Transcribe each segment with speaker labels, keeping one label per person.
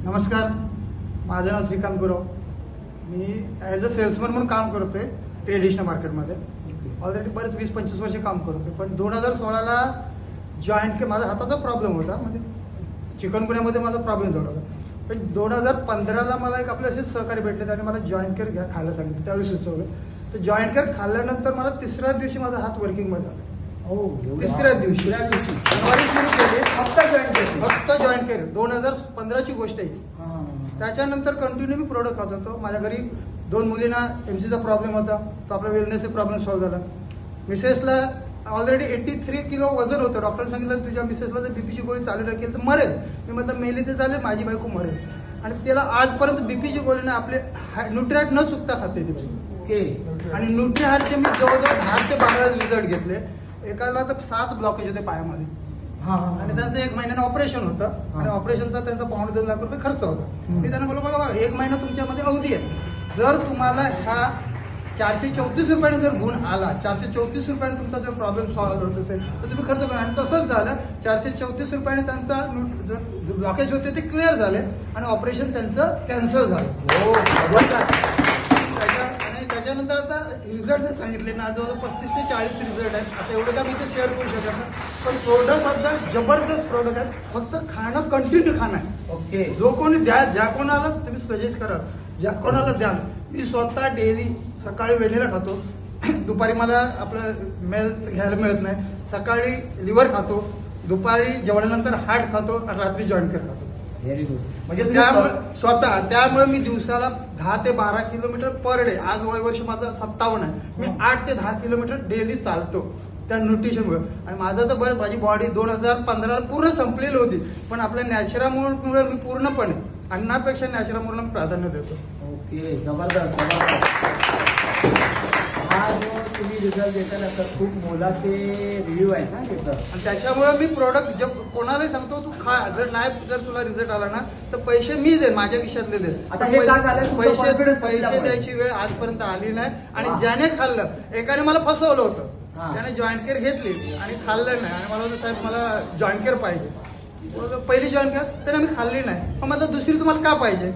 Speaker 1: नमस्कार, माझं नाव श्रीकांत गुरव. मी as a salesman म्हणून काम करतोय ट्रेडिशनल मार्केटमध्ये. ऑलरेडी बरेच 20-25 वर्ष काम करतोय. पण 2016ला जॉईंट माझा हाताचा प्रॉब्लेम होता, म्हणजे चिकनगुन्यामध्ये माझा प्रॉब्लेम झाला होता. पण 2015ला मला एक आपले असेच सहकारी भेटले आणि मला जॉईंट केअर खायला सांगितलं, त्यावेळी सुचवलं. तर जॉईंट केअर खाल्ल्यानंतर मला तिसऱ्या दिवशी माझा हात वर्किंगमध्ये आला. तिसऱ्या दिवशी सुरू केले फक्त जॉईंट केअर. 2015ची गोष्ट आहे. त्याच्यानंतर कंटिन्यू मी प्रोडक्ट खात होतो. माझ्या घरी 2 मुलींना एमसीचा प्रॉब्लेम होता, तो आपला वेलनेसचा प्रॉब्लेम सॉल्व्ह झाला. मिसेसला ऑलरेडी 83 किलो वजन होतं. डॉक्टरने सांगितलं तुझ्या मिसेसला जर बीपीची गोळी चालू राखेल तर मरेल. मी म्हटलं मेली तर चालेल, माझी बायको मरेल. आणि त्याला आजपर्यंत बीपीची गोळी ना आपले न्यूट्रिएंट न चुकता खाते ती बाई. आणि न्यूट्रिहार्टचे मी जवळजवळ 10 ते 12 रिझल्ट घेतले. एकाला तर 7 ब्लॉकेज होते पायामध्ये. आणि त्यांचं 1 महिन्यानं ऑपरेशन होतं. आणि ऑपरेशनचा त्यांचा $2.5 लाख रुपये खर्च होता. मी त्यांना बोललो बघा 1 महिना तुमच्यामध्ये अवधी आहे. जर तुम्हाला ह्या 434 रुपयाने जर गुण आला, 434 रुपयाने तुमचा जर प्रॉब्लेम सॉल्व्ह होत असेल तर तुम्ही खर्च करा. आणि तसंच झालं. 434 रुपयाने त्यांचा ब्लॉकेज होते ते क्लिअर झाले आणि ऑपरेशन त्यांचं कॅन्सल झालं. आणि त्याच्यानंतर आता रिझल्ट जे सांगितले ना, जवळजवळ 35 ते 40 रिझल्ट आहेत. आता एवढं का मी ते शेअर करू शकत नाही, पण प्रोडक्ट बद्दल जबरदस्त प्रोडक्ट आहे. फक्त खाणं कंटिन्यू खाणं आहे. ओके. जो कोणी द्या, ज्या कोणाला तुम्ही सजेस्ट करा, ज्या कोणाला द्या. मी स्वतः डेली सकाळी वेळेला खातो, दुपारी मला आपलं मेल घ्यायला मिळत नाही. सकाळी लिव्हर खातो, दुपारी जेवणानंतर हार्ट खातो आणि रात्री जॉईंट केअर खातो.
Speaker 2: Very good. म्हणजे
Speaker 1: त्यामुळे मी दिवसाला 10 ते 12 किलोमीटर पर डे. आज वर्ष माझं 57 आहे. मी 8 ते 10 किलोमीटर डेली चालतो त्या न्यूट्रिशनमुळे. आणि माझं तर बरं, माझी बॉडी 2015ला पूर्ण संपलेली होती. पण आपल्या नॅचरामुळे मी पूर्णपणे अन्नापेक्षा नॅचरामुळे प्राधान्य देतो.
Speaker 2: ओके, जबरदस्त. हा जो तुम्ही रिझल्ट देता ना, तर खूप मोलाचे रिव्ह्यू आहेत ना त्याचं.
Speaker 1: आणि त्याच्यामुळे मी प्रोडक्ट कोणालाही सांगतो तू खा. जर तुला रिझल्ट आला ना तर पैसे मी देईन, माझ्या खिशातले देईन.
Speaker 2: आता हे का झालं?
Speaker 1: पैसे द्यायची वेळ आजपर्यंत आली नाही. आणि ज्याने खाल्लं, एकाने मला फसवलं होतं. त्याने जॉईंट केअर घेतली आणि खाल्लं नाही. आणि मला होतं साहेब मला जॉईंट केअर पाहिजे. पहिली जॉईंट केअर त्याने मी खाल्ली नाही. पण मला दुसरी तुम्हाला का पाहिजे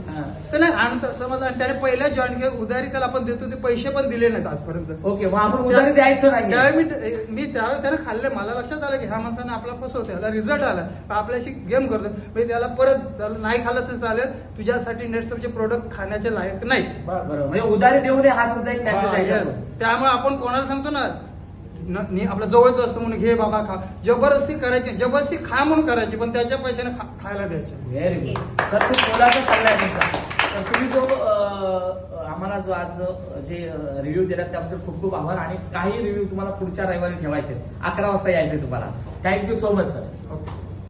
Speaker 1: तर नाही आणतं समज. आणि त्याने पहिल्या जॉईंट केअर उधारी त्याला आपण देतो, ते पैसे पण दिले नाहीत आजपर्यंत.
Speaker 2: ओके, मग आपण उधारी द्यायचं नाही.
Speaker 1: त्यावेळी मी त्यावेळेस त्याने खाल्ले. मला लक्षात आलं की ह्या माणसाने आपला फसवतो, त्याला रिझल्ट आला, आपल्याशी गेम करतो. म्हणजे त्याला परत त्याला नाही खाल्लं तर चालेल, तुझ्यासाठी नेटचे प्रोडक्ट खाण्याचे लायक नाही.
Speaker 2: बरोबर, म्हणजे उधारी देऊ नये हा तुमचा एक मेसेज आहे.
Speaker 1: त्यामुळे आपण कोणाला सांगतो ना आपल्या जवळच असतो म्हणून घे बाबा खा, जबरदस्ती करायची, जबरदस्ती खा म्हणून करायची, पण त्याच्या पैशाने खायला द्यायचे.
Speaker 2: Very good. तर खूप मोलाचा सल्ला आहे तुमचा. तर तुम्ही जो आम्हाला जो आज जे रिव्ह्यू दिला त्याबद्दल खूप खूप आभार. आणि काही रिव्ह्यू तुम्हाला पुढच्या रविवारी ठेवायचे, 11 वाजता यायचे तुम्हाला. Thank you so much sir.
Speaker 1: Okay.